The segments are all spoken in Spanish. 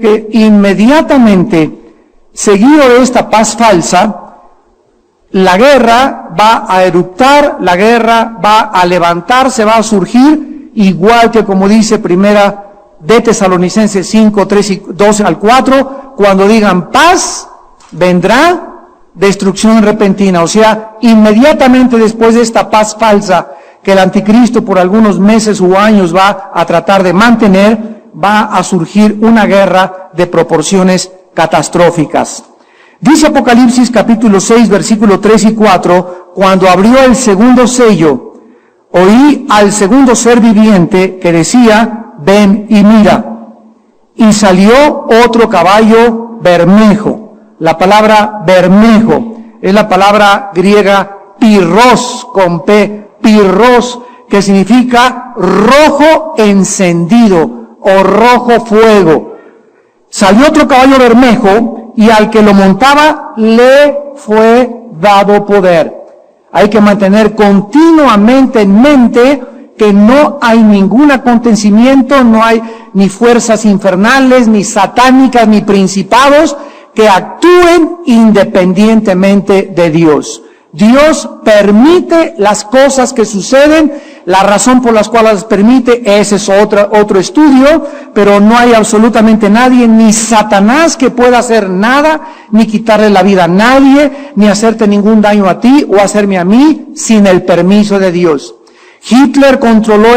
que inmediatamente, seguido de esta paz falsa, la guerra va a eruptar, la guerra va a levantarse, va a surgir, igual que como dice Primera de Tesalonicenses 5, 3 y 12 al 4, cuando digan paz, vendrá destrucción repentina. O sea, inmediatamente después de esta paz falsa que el anticristo por algunos meses u años va a tratar de mantener, va a surgir una guerra de proporciones catastróficas. Dice Apocalipsis capítulo 6, versículo 3 y 4, cuando abrió el segundo sello, oí al segundo ser viviente que decía, ven y mira. Y salió otro caballo bermejo. La palabra bermejo es la palabra griega pirros, con P, pirros, que significa rojo encendido o rojo fuego. Salió otro caballo bermejo y al que lo montaba le fue dado poder. Hay que mantener continuamente en mente que no hay ningún acontecimiento, no hay ni fuerzas infernales, ni satánicas, ni principados que actúen independientemente de Dios. Dios permite las cosas que suceden, la razón por las cuales las permite, ese es otro estudio, pero no hay absolutamente nadie, ni Satanás que pueda hacer nada, ni quitarle la vida a nadie, ni hacerte ningún daño a ti o hacerme a mí, sin el permiso de Dios. Hitler controló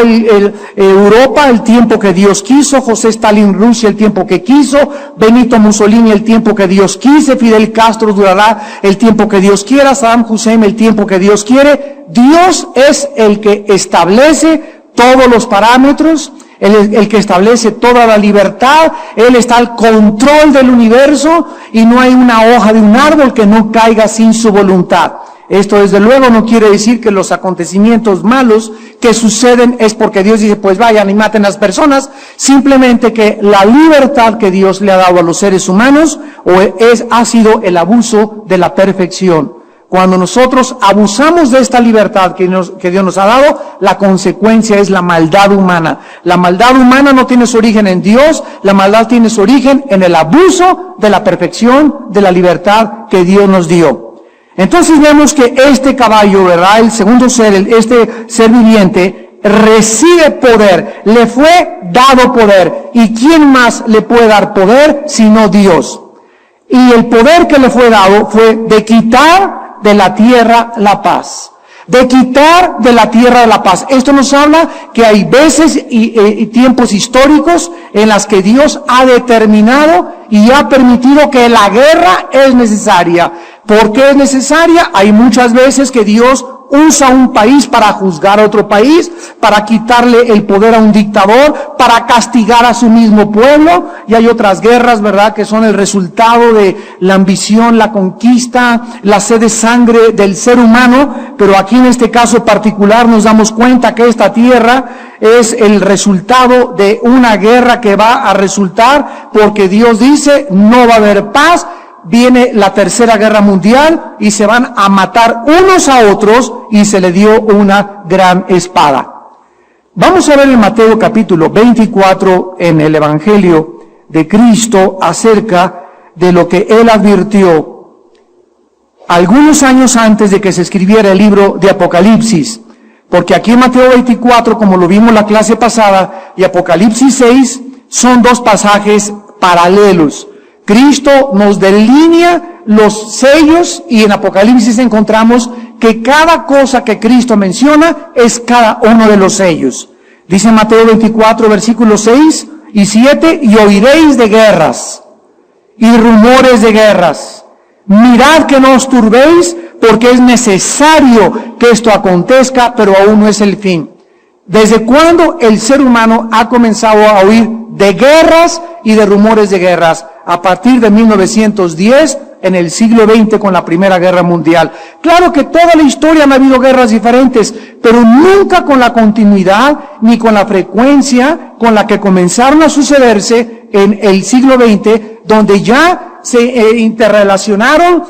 Europa el tiempo que Dios quiso, José Stalin Rusia el tiempo que quiso, Benito Mussolini el tiempo que Dios quise, Fidel Castro durará el tiempo que Dios quiera, Saddam Hussein el tiempo que Dios quiere. Dios es el que establece todos los parámetros, el que establece toda la libertad, Él está al control del universo y no hay una hoja de un árbol que no caiga sin su voluntad. Esto desde luego no quiere decir que los acontecimientos malos que suceden es porque Dios dice pues vayan y maten a las personas, simplemente que la libertad que Dios le ha dado a los seres humanos ha sido el abuso de la perfección. Cuando nosotros abusamos de esta libertad que Dios nos ha dado, la consecuencia es la maldad humana. La maldad humana no tiene su origen en Dios, la maldad tiene su origen en el abuso de la perfección de la libertad que Dios nos dio. Entonces vemos que este caballo, ¿verdad? El segundo ser, este ser viviente, recibe poder, le fue dado poder. ¿Y quién más le puede dar poder sino Dios? Y el poder que le fue dado fue de quitar de la tierra la paz. De quitar de la tierra la paz. Esto nos habla que hay veces y tiempos históricos en las que Dios ha determinado y ha permitido que la guerra es necesaria. ¿Por qué es necesaria? Hay muchas veces que Dios usa un país para juzgar a otro país, para quitarle el poder a un dictador, para castigar a su mismo pueblo. Y hay otras guerras, ¿verdad?, que son el resultado de la ambición, la conquista, la sed de sangre del ser humano. Pero aquí en este caso particular nos damos cuenta que esta tierra es el resultado de una guerra que va a resultar, porque Dios dice, no va a haber paz. Viene la tercera guerra mundial y se van a matar unos a otros y se le dio una gran espada. Vamos a ver en Mateo capítulo 24 en el Evangelio de Cristo acerca de lo que Él advirtió algunos años antes de que se escribiera el libro de Apocalipsis. Porque aquí en Mateo 24, como lo vimos la clase pasada, y Apocalipsis 6 son dos pasajes paralelos. Cristo nos delinea los sellos y en Apocalipsis encontramos que cada cosa que Cristo menciona es cada uno de los sellos. Dice Mateo 24, versículos 6 y 7, y oiréis de guerras y rumores de guerras. Mirad que no os turbéis, porque es necesario que esto acontezca, pero aún no es el fin. ¿Desde cuándo el ser humano ha comenzado a oír de guerras y de rumores de guerras? A partir de 1910, en el siglo XX, con la Primera Guerra Mundial. Claro que toda la historia han habido guerras diferentes, pero nunca con la continuidad ni con la frecuencia con la que comenzaron a sucederse en el siglo XX, donde ya se interrelacionaron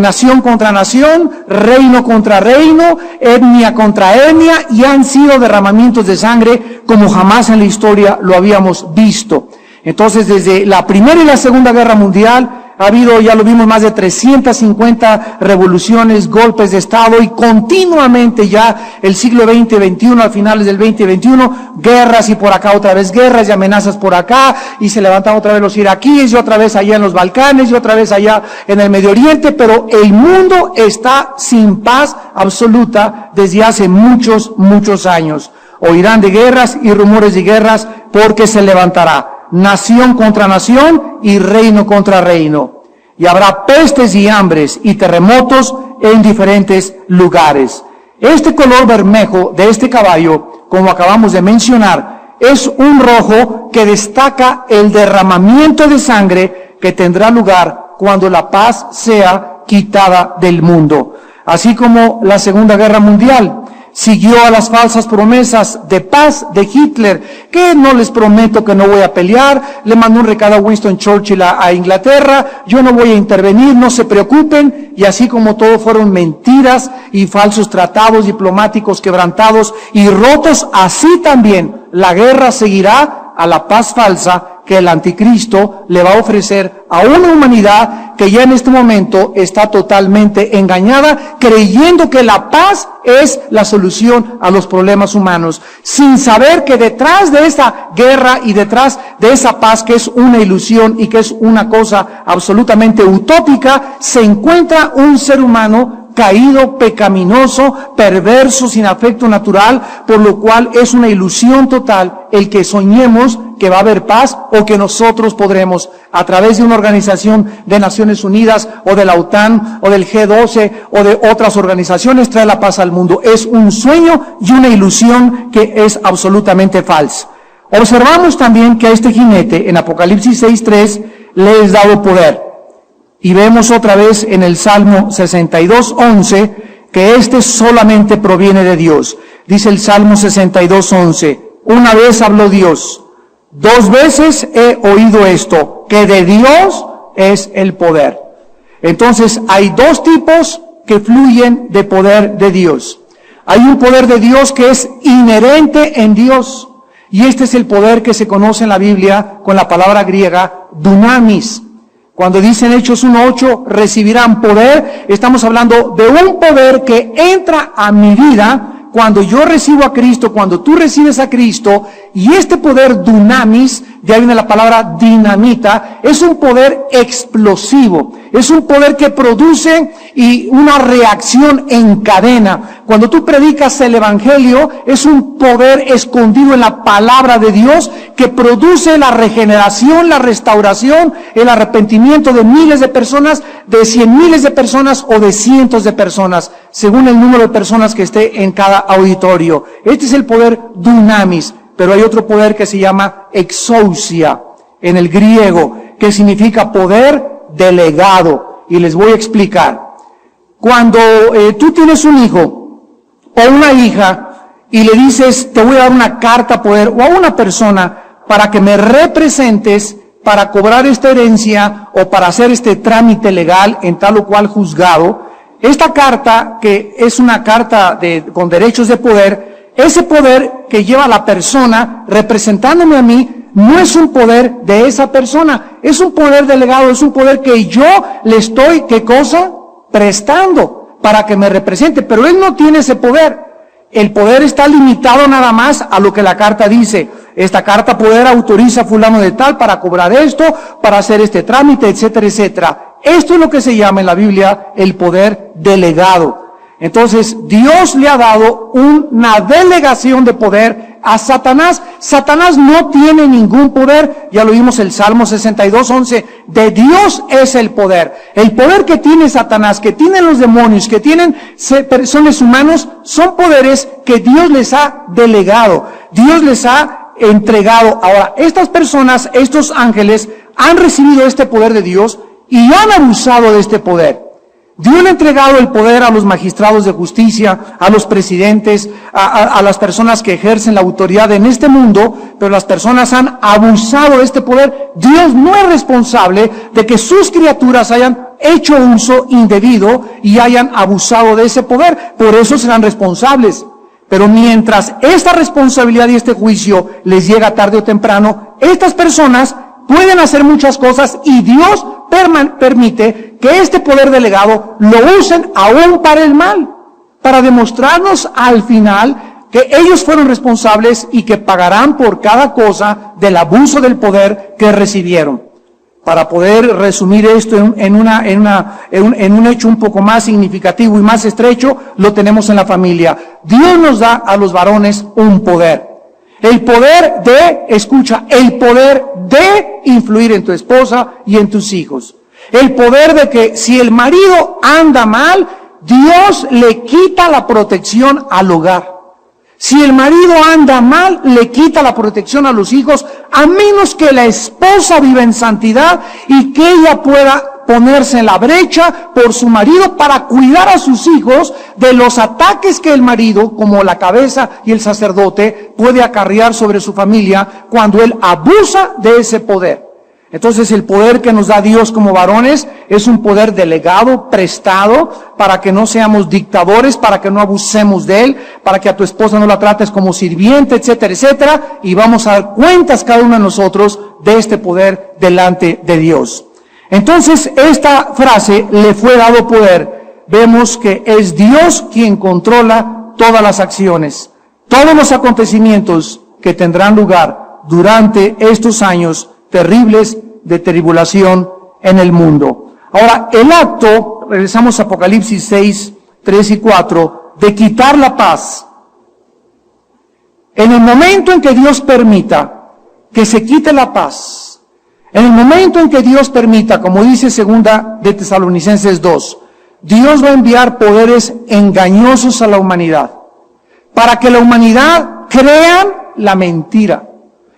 nación contra nación, reino contra reino, etnia contra etnia, y han sido derramamientos de sangre como jamás en la historia lo habíamos visto. Entonces, desde la Primera y la Segunda Guerra Mundial, ha habido, ya lo vimos, más de 350 revoluciones, golpes de Estado, y continuamente ya el siglo XX, XXI, a finales del XX y XXI, guerras, y por acá otra vez guerras y amenazas por acá, y se levantan otra vez los iraquíes, y otra vez allá en los Balcanes, y otra vez allá en el Medio Oriente, pero el mundo está sin paz absoluta desde hace muchos, muchos años. Oirán de guerras y rumores de guerras, porque se levantará nación contra nación y reino contra reino. Y habrá pestes y hambres y terremotos en diferentes lugares. Este color bermejo de este caballo, como acabamos de mencionar, es un rojo que destaca el derramamiento de sangre que tendrá lugar cuando la paz sea quitada del mundo. Así como la Segunda Guerra Mundial siguió a las falsas promesas de paz de Hitler, que no les prometo que no voy a pelear, le mandó un recado a Winston Churchill a Inglaterra, yo no voy a intervenir, no se preocupen, y así como todo fueron mentiras y falsos tratados diplomáticos quebrantados y rotos, así también la guerra seguirá a la paz falsa que el anticristo le va a ofrecer a una humanidad que ya en este momento está totalmente engañada, creyendo que la paz es la solución a los problemas humanos, sin saber que detrás de esa guerra y detrás de esa paz, que es una ilusión y que es una cosa absolutamente utópica, se encuentra un ser humano caído, pecaminoso, perverso, sin afecto natural, por lo cual es una ilusión total el que soñemos que va a haber paz o que nosotros podremos, a través de una organización de Naciones Unidas o de la OTAN o del G12 o de otras organizaciones, traer la paz al mundo. Es un sueño y una ilusión que es absolutamente falsa. Observamos también que a este jinete, en Apocalipsis 6:3, le es dado poder. Y vemos otra vez en el Salmo 62:11 que este solamente proviene de Dios. Dice el Salmo 62:11, una vez habló Dios, dos veces he oído esto, que de Dios es el poder. Entonces hay dos tipos que fluyen de poder de Dios. Hay un poder de Dios que es inherente en Dios, y este es el poder que se conoce en la Biblia con la palabra griega dunamis. Cuando dicen Hechos 1:8, recibirán poder, estamos hablando de un poder que entra a mi vida cuando yo recibo a Cristo, cuando tú recibes a Cristo, y este poder dunamis, de ahí viene la palabra dinamita, es un poder explosivo, es un poder que produce y una reacción en cadena. Cuando tú predicas el Evangelio, es un poder escondido en la palabra de Dios que produce la regeneración, la restauración, el arrepentimiento de miles de personas, de 100,000 de personas o de cientos de personas, según el número de personas que esté en cada auditorio. Este es el poder dunamis, pero hay otro poder que se llama exousia en el griego, que significa poder delegado, y les voy a explicar. Cuando tú tienes un hijo o una hija y le dices, te voy a dar una carta poder, o a una persona para que me representes para cobrar esta herencia o para hacer este trámite legal en tal o cual juzgado, esta carta, que es una carta con derechos de poder, ese poder que lleva a la persona representándome a mí, no es un poder de esa persona, es un poder delegado, es un poder que yo le estoy, ¿qué cosa? Prestando para que me represente, pero él no tiene ese poder. El poder está limitado nada más a lo que la carta dice. Esta carta poder autoriza a fulano de tal para cobrar esto, para hacer este trámite, etcétera, etcétera. Esto es lo que se llama en la Biblia el poder delegado. Entonces, Dios le ha dado una delegación de poder a Satanás. Satanás no tiene ningún poder, ya lo vimos en el Salmo 62:11, de Dios es el poder. El poder que tiene Satanás, que tienen los demonios, que tienen seres humanos, son poderes que Dios les ha delegado, Dios les ha entregado. Ahora, estas personas, estos ángeles, han recibido este poder de Dios y han abusado de este poder. Dios le ha entregado el poder a los magistrados de justicia, a los presidentes, a las personas que ejercen la autoridad en este mundo, pero las personas han abusado de este poder. Dios no es responsable de que sus criaturas hayan hecho uso indebido y hayan abusado de ese poder, por eso serán responsables. Pero mientras esta responsabilidad y este juicio les llega tarde o temprano, estas personas pueden hacer muchas cosas y Dios permite que este poder delegado lo usen aún para el mal, para demostrarnos al final que ellos fueron responsables y que pagarán por cada cosa del abuso del poder que recibieron. Para poder resumir esto en un hecho un poco más significativo y más estrecho, lo tenemos en la familia. Dios nos da a los varones un poder. El poder el poder de influir en tu esposa y en tus hijos. El poder de que si el marido anda mal, Dios le quita la protección al hogar. Si el marido anda mal, le quita la protección a los hijos, a menos que la esposa viva en santidad y que ella pueda ponerse en la brecha por su marido para cuidar a sus hijos de los ataques que el marido, como la cabeza y el sacerdote, puede acarrear sobre su familia cuando él abusa de ese poder. Entonces el poder que nos da Dios como varones es un poder delegado, prestado, para que no seamos dictadores, para que no abusemos de él, para que a tu esposa no la trates como sirviente, etcétera, etcétera, y vamos a dar cuentas cada uno de nosotros de este poder delante de Dios. Entonces esta frase, le fue dado poder, vemos que es Dios quien controla todas las acciones, todos los acontecimientos que tendrán lugar durante estos años terribles de tribulación en el mundo. Ahora, el acto, regresamos a Apocalipsis 6, 3 y 4, de quitar la paz. En el momento en que Dios permita que se quite la paz, en el momento en que Dios permita, como dice segunda de Tesalonicenses 2, Dios va a enviar poderes engañosos a la humanidad, para que la humanidad crea la mentira.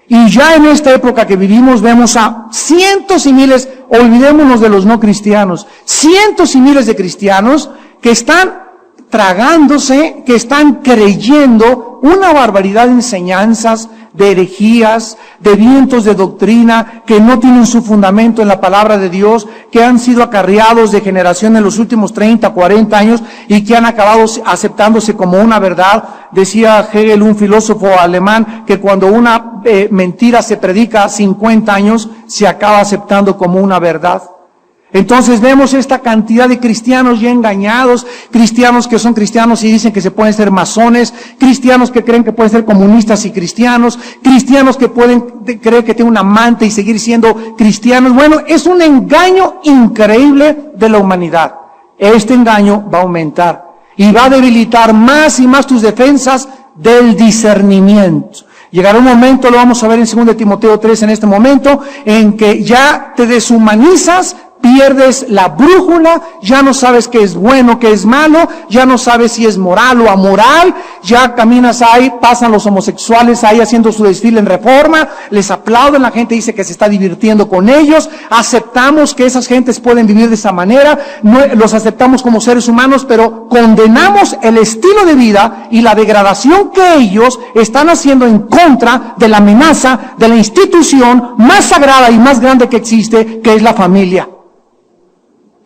Y ya en esta época que vivimos vemos a cientos y miles, olvidémonos de los no cristianos, cientos y miles de cristianos que están tragándose, que están creyendo una barbaridad de enseñanzas, de herejías, de vientos de doctrina que no tienen su fundamento en la palabra de Dios, que han sido acarreados de generación en los últimos 30, 40 años y que han acabado aceptándose como una verdad. Decía Hegel, un filósofo alemán, que cuando una mentira se predica 50 años, se acaba aceptando como una verdad. Entonces vemos esta cantidad de cristianos ya engañados, cristianos que son cristianos y dicen que se pueden ser masones, cristianos que creen que pueden ser comunistas y cristianos, cristianos que pueden creer que tienen un amante y seguir siendo cristianos. Bueno, es un engaño increíble de la humanidad. Este engaño va a aumentar y va a debilitar más y más tus defensas del discernimiento. Llegará un momento, lo vamos a ver en 2 Timoteo 3 en este momento, en que ya te deshumanizas, pierdes la brújula, ya no sabes qué es bueno, qué es malo, ya no sabes si es moral o amoral, ya caminas ahí, pasan los homosexuales ahí haciendo su desfile en Reforma, les aplauden, la gente dice que se está divirtiendo con ellos, aceptamos que esas gentes pueden vivir de esa manera, no, los aceptamos como seres humanos, pero condenamos el estilo de vida y la degradación que ellos están haciendo en contra de la amenaza de la institución más sagrada y más grande que existe, que es la familia.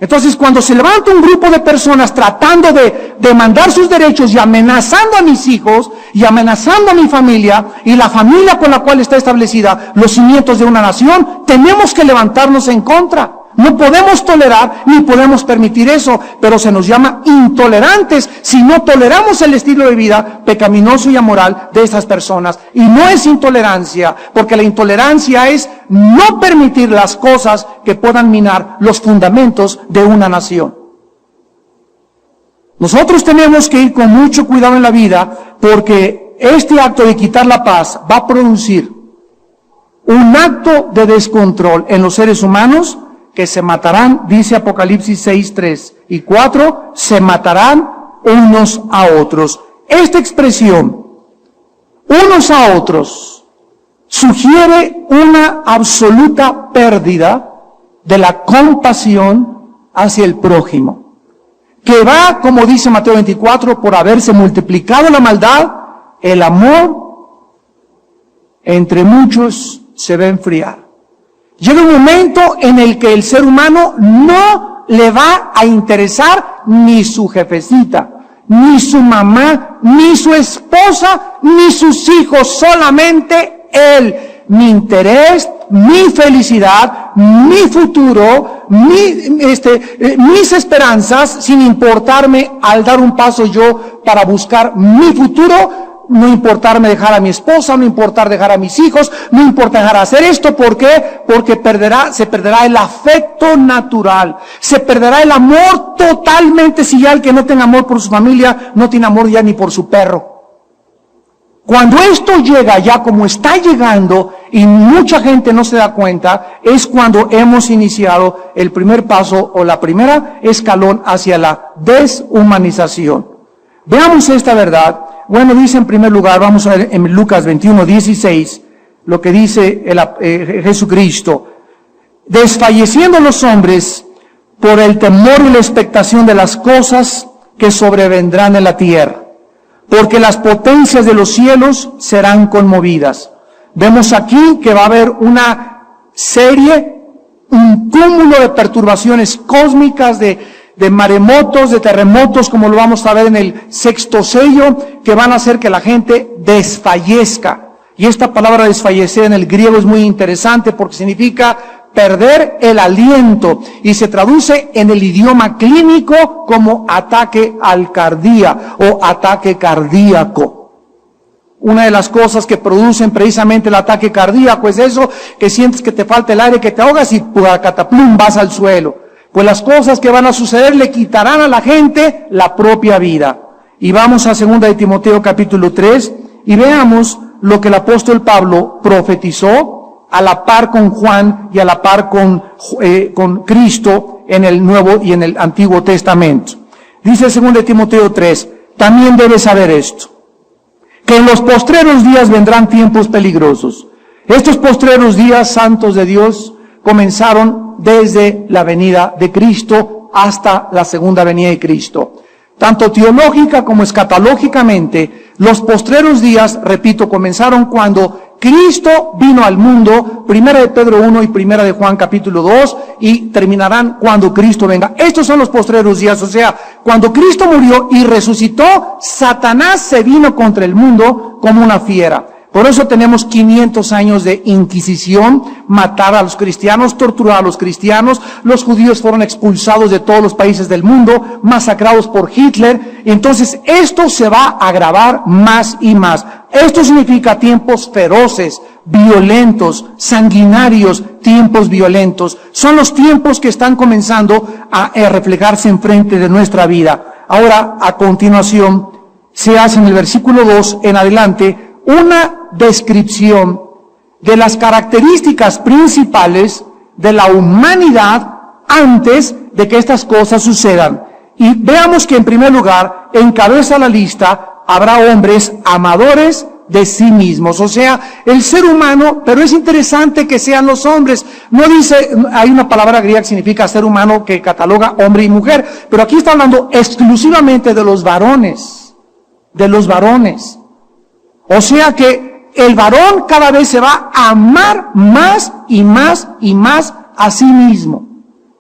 Entonces, cuando se levanta un grupo de personas tratando de demandar sus derechos y amenazando a mis hijos y amenazando a mi familia y la familia con la cual está establecida los cimientos de una nación, tenemos que levantarnos en contra. No podemos tolerar ni podemos permitir eso, pero se nos llama intolerantes si no toleramos el estilo de vida pecaminoso y amoral de estas personas. Y no es intolerancia, porque la intolerancia es no permitir las cosas que puedan minar los fundamentos de una nación. Nosotros tenemos que ir con mucho cuidado en la vida, porque este acto de quitar la paz va a producir un acto de descontrol en los seres humanos que se matarán, dice Apocalipsis 6, 3 y 4, se matarán unos a otros. Esta expresión, unos a otros, sugiere una absoluta pérdida de la compasión hacia el prójimo, que va, como dice Mateo 24, por haberse multiplicado la maldad, el amor entre muchos se va a enfriar. Llega un momento en el que el ser humano no le va a interesar ni su jefecita, ni su mamá, ni su esposa, ni sus hijos, solamente él. Mi interés mi felicidad, mi futuro, mis esperanzas, sin importarme al dar un paso yo para buscar mi futuro, no importarme dejar a mi esposa, no importar dejar a mis hijos, no importa dejar de hacer esto. ¿Por qué? Porque se perderá el afecto natural, se perderá el amor totalmente. Si ya el que no tenga amor por su familia, no tiene amor ya ni por su perro. Cuando esto llega ya como está llegando y mucha gente no se da cuenta, es cuando hemos iniciado el primer paso o la primera escalón hacia la deshumanización. Veamos esta verdad. Bueno, dice en primer lugar, vamos a ver en Lucas 21:16, lo que dice Jesucristo. Desfalleciendo los hombres por el temor y la expectación de las cosas que sobrevendrán en la tierra, porque las potencias de los cielos serán conmovidas. Vemos aquí que va a haber una serie, un cúmulo de perturbaciones cósmicas, de maremotos, de terremotos, como lo vamos a ver en el sexto sello, que van a hacer que la gente desfallezca. Y esta palabra desfallecer en el griego es muy interesante porque significa perder el aliento y se traduce en el idioma clínico como ataque al cardía o ataque cardíaco. Una de las cosas que producen precisamente el ataque cardíaco es eso, que sientes que te falta el aire, que te ahogas y cataplum vas al suelo. Pues las cosas que van a suceder le quitarán a la gente la propia vida. Y vamos a 2 de Timoteo capítulo 3 y veamos lo que el apóstol Pablo profetizó a la par con Juan y a la par con Cristo en el Nuevo y en el Antiguo Testamento. Dice 2 de Timoteo 3, también debes saber esto, que en los postreros días vendrán tiempos peligrosos. Estos postreros días, santos de Dios, comenzaron desde la venida de Cristo hasta la segunda venida de Cristo. Tanto teológica como escatológicamente, los postreros días, repito, comenzaron cuando Cristo vino al mundo, 1 de Pedro 1 y 1 de Juan capítulo 2, y terminarán cuando Cristo venga. Estos son los postreros días, o sea, cuando Cristo murió y resucitó, Satanás se vino contra el mundo como una fiera. Por eso tenemos 500 años de Inquisición, matar a los cristianos, torturar a los cristianos. Los judíos fueron expulsados de todos los países del mundo, masacrados por Hitler. Entonces esto se va a agravar más y más. Esto significa tiempos feroces, violentos, sanguinarios, tiempos violentos. Son los tiempos que están comenzando a reflejarse enfrente de nuestra vida. Ahora, a continuación, se hace en el versículo 2 en adelante una descripción de las características principales de la humanidad antes de que estas cosas sucedan. Y veamos que en primer lugar, encabeza la lista, habrá hombres amadores de sí mismos, o sea, el ser humano, pero es interesante que sean los hombres. No dice, hay una palabra griega que significa ser humano que cataloga hombre y mujer, pero aquí está hablando exclusivamente de los varones, de los varones. O sea que el varón cada vez se va a amar más y más y más a sí mismo.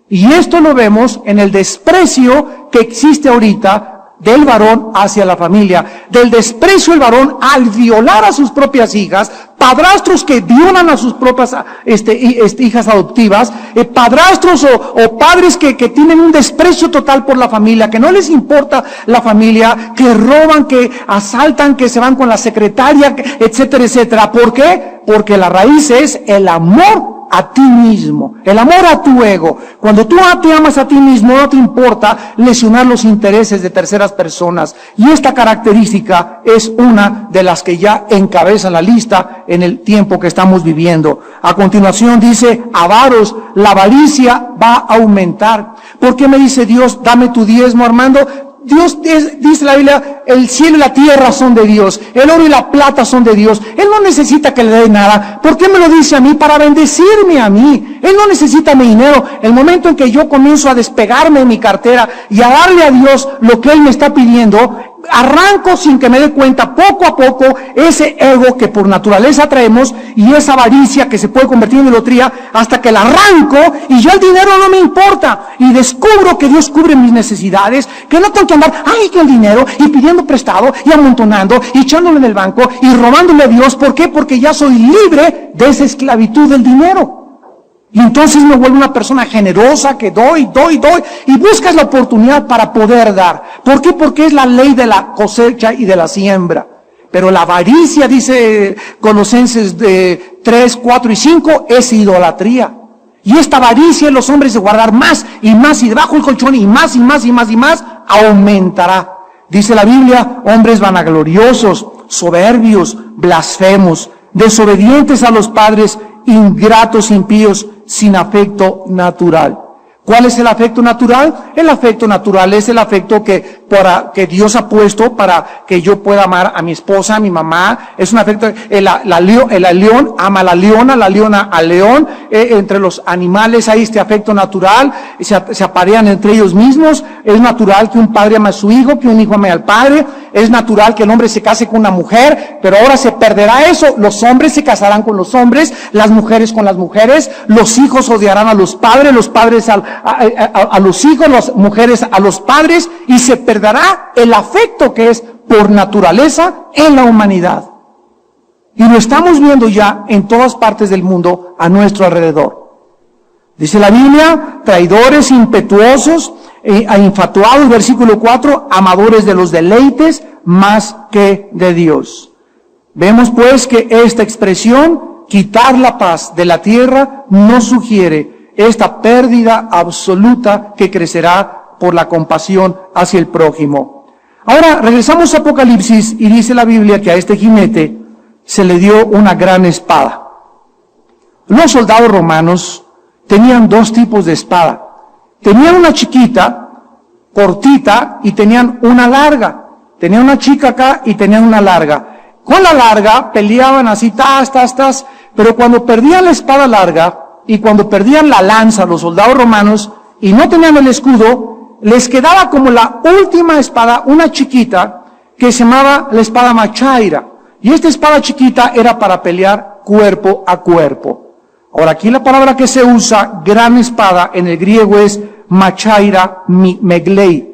Y esto lo vemos en el desprecio que existe ahorita del varón hacia la familia, del desprecio del varón al violar a sus propias hijas, padrastros que violan a sus propias hijas adoptivas, padrastros o padres que tienen un desprecio total por la familia, que no les importa la familia, que roban, que asaltan, que se van con la secretaria, etcétera, etcétera. ¿Por qué? Porque la raíz es el amor a ti mismo, el amor a tu ego. Cuando tú te amas a ti mismo, no te importa lesionar los intereses de terceras personas. Y esta característica es una de las que ya encabezan la lista en el tiempo que estamos viviendo. A continuación dice, avaros, la avaricia va a aumentar. ¿Por qué me dice Dios, dame tu diezmo, Armando? Dios dice la Biblia, el cielo y la tierra son de Dios, el oro y la plata son de Dios. Él no necesita que le dé nada. ¿Por qué me lo dice a mí? Para bendecirme a mí. Él no necesita mi dinero. El momento en que yo comienzo a despegarme de mi cartera y a darle a Dios lo que Él me está pidiendo, arranco sin que me dé cuenta, poco a poco, ese ego que por naturaleza traemos y esa avaricia que se puede convertir en idolatría, hasta que la arranco y yo el dinero no me importa y descubro que Dios cubre mis necesidades, que no tengo que andar, que el dinero y pidiendo prestado y amontonando y echándolo en el banco y robándole a Dios. ¿Por qué? Porque ya soy libre de esa esclavitud del dinero. Y entonces me vuelvo una persona generosa que doy, y buscas la oportunidad para poder dar. ¿Por qué? Porque es la ley de la cosecha y de la siembra. Pero la avaricia, dice Colosenses 3, 4 y 5, es idolatría. Y esta avaricia en los hombres de guardar más y más y debajo del colchón y más y más y más y más, aumentará. Dice la Biblia, hombres vanagloriosos, soberbios, blasfemos, desobedientes a los padres, ingratos, impíos, sin afecto natural. ¿Cuál es el afecto natural? El afecto natural es el afecto que Dios ha puesto para que yo pueda amar a mi esposa, a mi mamá. Es un afecto, el león ama a la leona al león. Entre los animales hay este afecto natural, se aparean entre ellos mismos. Es natural que un padre ame a su hijo, que un hijo ame al padre. Es natural que el hombre se case con una mujer, pero ahora se perderá eso. Los hombres se casarán con los hombres, las mujeres con las mujeres, los hijos odiarán a los padres a los hijos, las mujeres a los padres, y se perderá el afecto que es por naturaleza en la humanidad. Y lo estamos viendo ya en todas partes del mundo a nuestro alrededor. Dice la Biblia, traidores, impetuosos, infatuados, versículo 4, amadores de los deleites más que de Dios. Vemos pues que esta expresión, quitar la paz de la tierra, no sugiere esta pérdida absoluta que crecerá por la compasión hacia el prójimo. Ahora, regresamos a Apocalipsis y dice la Biblia que a este jinete se le dio una gran espada. Los soldados romanos tenían dos tipos de espada. Tenían una chiquita, cortita, y tenían una larga. Tenían una chica acá y tenían una larga. Con la larga peleaban así, pero cuando perdían la espada larga y cuando perdían la lanza los soldados romanos y no tenían el escudo, les quedaba como la última espada, una chiquita, que se llamaba la espada machaira. Y esta espada chiquita era para pelear cuerpo a cuerpo. Ahora, aquí la palabra que se usa, gran espada, en el griego es machaira meglei.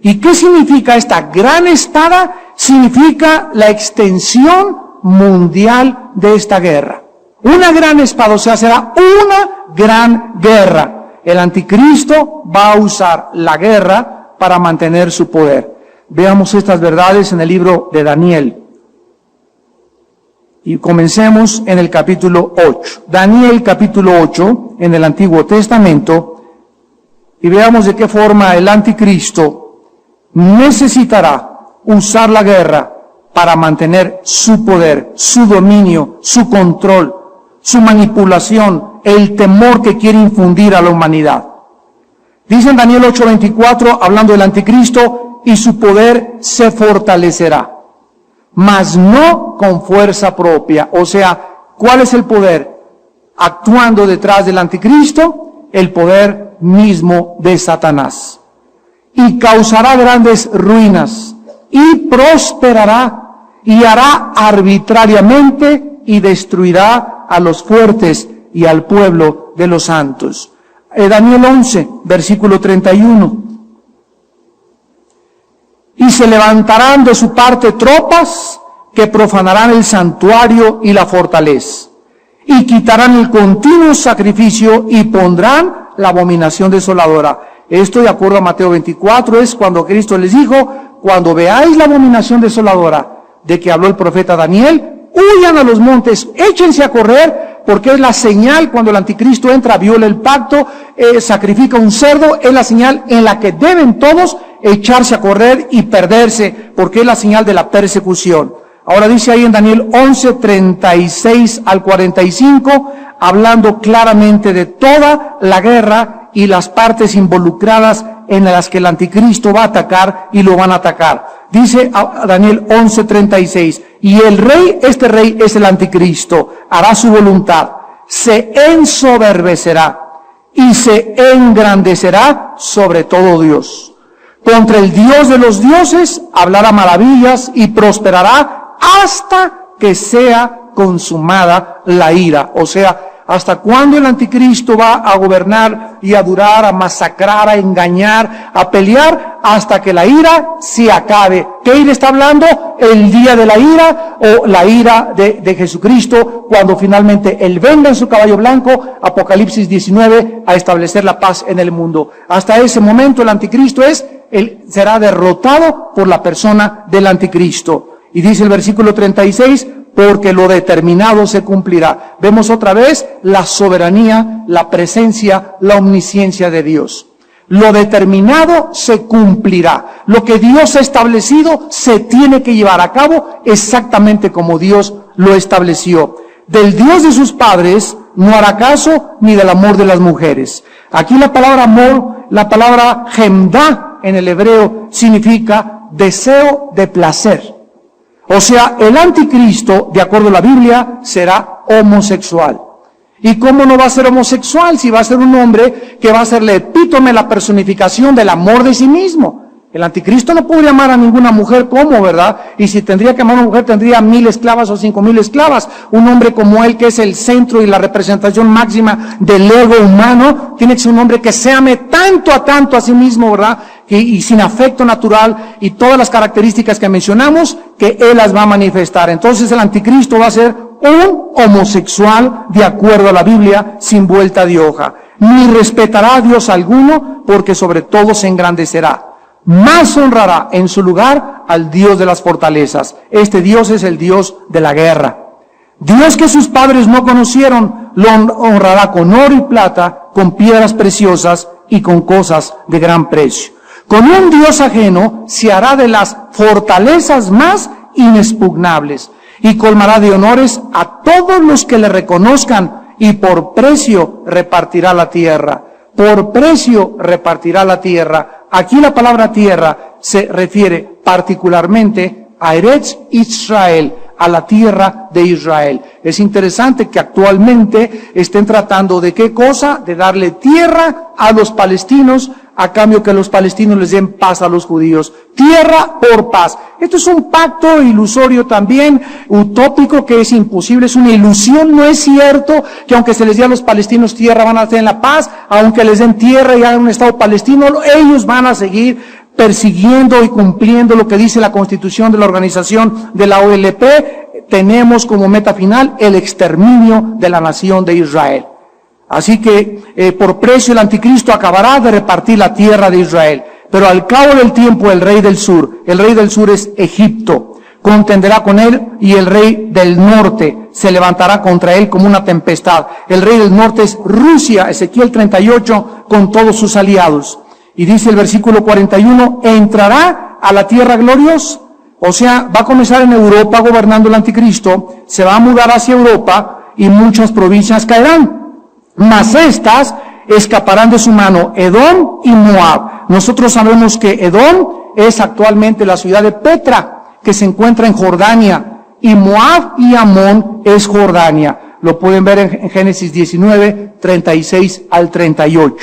¿Y qué significa esta gran espada? Significa la extensión mundial de esta guerra. Una gran espada, o sea, será una gran guerra. El anticristo va a usar la guerra para mantener su poder. Veamos estas verdades en el libro de Daniel. Y comencemos en el capítulo 8. Daniel capítulo 8, en el Antiguo Testamento, y veamos de qué forma el anticristo necesitará usar la guerra para mantener su poder, su dominio, su control, su manipulación, el temor que quiere infundir a la humanidad. Dice en Daniel 8:24, hablando del anticristo, y su poder se fortalecerá, mas no con fuerza propia. O sea, ¿cuál es el poder? Actuando detrás del anticristo, el poder mismo de Satanás. Y causará grandes ruinas, y prosperará, y hará arbitrariamente, y destruirá a los fuertes y al pueblo de los santos. Daniel 11, versículo 31. Y se levantarán de su parte tropas que profanarán el santuario y la fortaleza, y quitarán el continuo sacrificio y pondrán la abominación desoladora. Esto, de acuerdo a Mateo 24, es cuando Cristo les dijo, cuando veáis la abominación desoladora de que habló el profeta Daniel, huyan a los montes, échense a correr, porque es la señal cuando el anticristo entra, viola el pacto, sacrifica un cerdo, es la señal en la que deben todos echarse a correr y perderse, porque es la señal de la persecución. Ahora dice ahí en Daniel 11, 36 al 45, hablando claramente de toda la guerra y las partes involucradas en las que el anticristo va a atacar y lo van a atacar. Dice Daniel 11, 36, y el rey, este rey es el anticristo, hará su voluntad, se ensoberbecerá y se engrandecerá sobre todo Dios. Contra el Dios de los dioses hablará maravillas y prosperará hasta que sea consumada la ira. O sea, ¿hasta cuándo el anticristo va a gobernar y a durar, a masacrar, a engañar, a pelear? Hasta que la ira se acabe. ¿Qué ira está hablando? El día de la ira, o la ira de Jesucristo, cuando finalmente Él venga en su caballo blanco, Apocalipsis 19, a establecer la paz en el mundo. Hasta ese momento el anticristo será derrotado por la persona del anticristo. Y dice el versículo 36, porque lo determinado se cumplirá. Vemos otra vez la soberanía, la presencia, la omnisciencia de Dios. Lo determinado se cumplirá. Lo que Dios ha establecido se tiene que llevar a cabo exactamente como Dios lo estableció. Del Dios de sus padres no hará caso, ni del amor de las mujeres. Aquí la palabra amor, la palabra gemda en el hebreo, significa deseo de placer. O sea, el anticristo, de acuerdo a la Biblia, será homosexual. ¿Y cómo no va a ser homosexual si va a ser un hombre que va a ser el epítome, la personificación del amor de sí mismo? El anticristo no podría amar a ninguna mujer, ¿cómo, verdad? Y si tendría que amar a una mujer, tendría 1000 esclavas o 5000 esclavas. Un hombre como él, que es el centro y la representación máxima del ego humano, tiene que ser un hombre que se ame tanto a sí mismo, ¿verdad? Y sin afecto natural y todas las características que mencionamos, que él las va a manifestar. Entonces el anticristo va a ser un homosexual, de acuerdo a la Biblia, sin vuelta de hoja. Ni respetará a Dios alguno, porque sobre todo se engrandecerá. Más honrará en su lugar al Dios de las fortalezas. Este Dios es el Dios de la guerra. Dios que sus padres no conocieron, lo honrará con oro y plata, con piedras preciosas y con cosas de gran precio. Con un Dios ajeno se hará de las fortalezas más inexpugnables y colmará de honores a todos los que le reconozcan, y por precio repartirá la tierra. Por precio repartirá la tierra. Aquí la palabra tierra se refiere particularmente a Eretz Israel, a la tierra de Israel. Es interesante que actualmente estén tratando de ¿qué cosa? De darle tierra a los palestinos, a cambio que los palestinos les den paz a los judíos. Tierra por paz. Esto es un pacto ilusorio también, utópico, que es imposible, es una ilusión. No es cierto que aunque se les dé a los palestinos tierra van a tener la paz, aunque les den tierra y hagan un Estado palestino, ellos van a seguir persiguiendo y cumpliendo lo que dice la Constitución de la organización de la OLP. Tenemos como meta final el exterminio de la nación de Israel. Así que por precio el anticristo acabará de repartir la tierra de Israel. Pero al cabo del tiempo el rey del sur es Egipto, contenderá con él, y el rey del norte se levantará contra él como una tempestad. El rey del norte es Rusia, Ezequiel 38, con todos sus aliados. Y dice el versículo 41, entrará a la tierra gloriosa. O sea, va a comenzar en Europa gobernando el anticristo, se va a mudar hacia Europa y muchas provincias caerán. Mas estas escaparán de su mano, Edom y Moab. Nosotros sabemos que Edom es actualmente la ciudad de Petra, que se encuentra en Jordania, y Moab y Amón es Jordania. Lo pueden ver en Génesis 19, 36 al 38.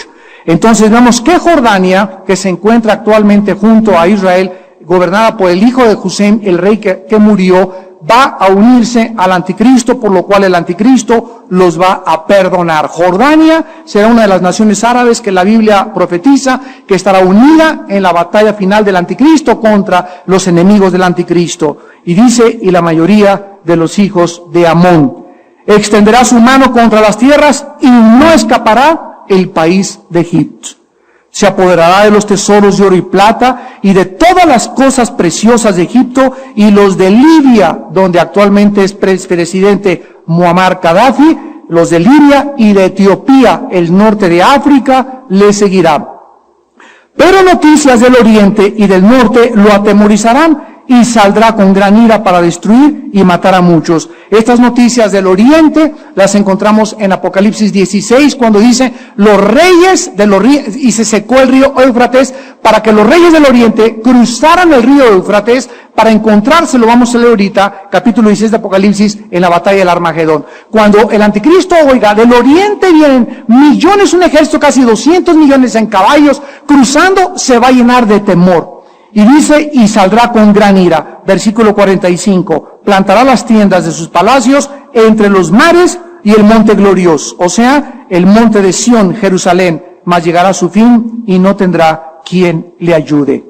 Entonces vemos que Jordania, que se encuentra actualmente junto a Israel, gobernada por el hijo de Hussein, el rey que murió, va a unirse al anticristo, por lo cual el anticristo los va a perdonar. Jordania será una de las naciones árabes que la Biblia profetiza que estará unida en la batalla final del anticristo contra los enemigos del anticristo. Y dice, y la mayoría de los hijos de Amón. Extenderá su mano contra las tierras y no escapará el país de Egipto. Se apoderará de los tesoros de oro y plata y de todas las cosas preciosas de Egipto y los de Libia, donde actualmente es presidente Muammar Gaddafi. Los de Libia y de Etiopía, el norte de África, le seguirán. Pero noticias del oriente y del norte lo atemorizarán y saldrá con gran ira para destruir y matar a muchos. Estas noticias del oriente las encontramos en Apocalipsis 16, cuando dice, los reyes del oriente, y se secó el río Éufrates, para que los reyes del oriente cruzaran el río Éufrates para encontrarse, lo vamos a leer ahorita, capítulo 16 de Apocalipsis, en la batalla del Armagedón. Cuando el anticristo, oiga, del oriente vienen millones, un ejército, casi 200 millones en caballos, cruzando se va a llenar de temor. Y dice, y saldrá con gran ira. Versículo 45, plantará las tiendas de sus palacios entre los mares y el monte glorioso, o sea, el monte de Sión, Jerusalén, mas llegará a su fin y no tendrá quien le ayude.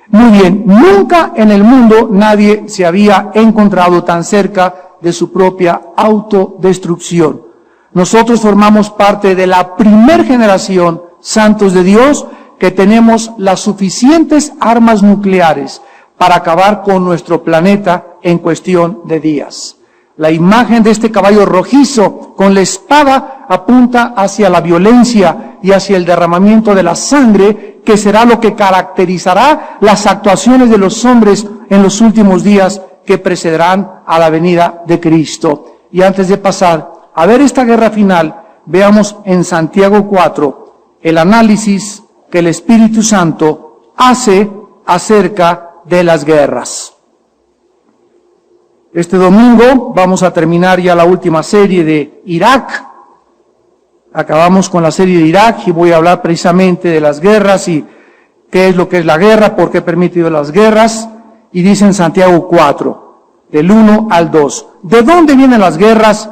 Muy bien, nunca en el mundo nadie se había encontrado tan cerca de su propia autodestrucción. Nosotros formamos parte de la primer generación, santos de Dios, que tenemos las suficientes armas nucleares para acabar con nuestro planeta en cuestión de días. La imagen de este caballo rojizo con la espada apunta hacia la violencia y hacia el derramamiento de la sangre, que será lo que caracterizará las actuaciones de los hombres en los últimos días que precederán a la venida de Cristo. Y antes de pasar a ver esta guerra final, veamos en Santiago 4 el análisis que el Espíritu Santo hace acerca de las guerras. Este domingo vamos a terminar ya la última serie de Irak. Acabamos con la serie de Irak y voy a hablar precisamente de las guerras y qué es lo que es la guerra, por qué he permitido las guerras. Y dice en Santiago 4, del 1 al 2, ¿de dónde vienen las guerras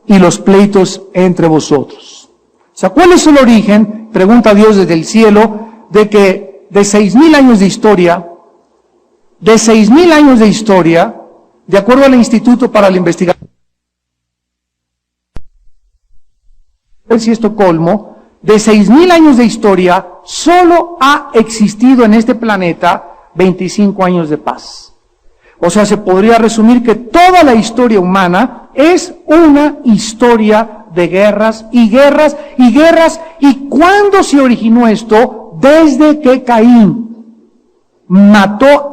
y los pleitos entre vosotros? O sea, ¿cuál es el origen? Pregunta Dios desde el cielo, de que de 6,000 años de historia, de acuerdo al Instituto para la Investigación de Estocolmo, de 6,000 años de historia, solo ha existido en este planeta 25 años de paz. O sea, se podría resumir que toda la historia humana es una historia de guerras y guerras y guerras. ¿Y cuándo se originó esto? Desde que Caín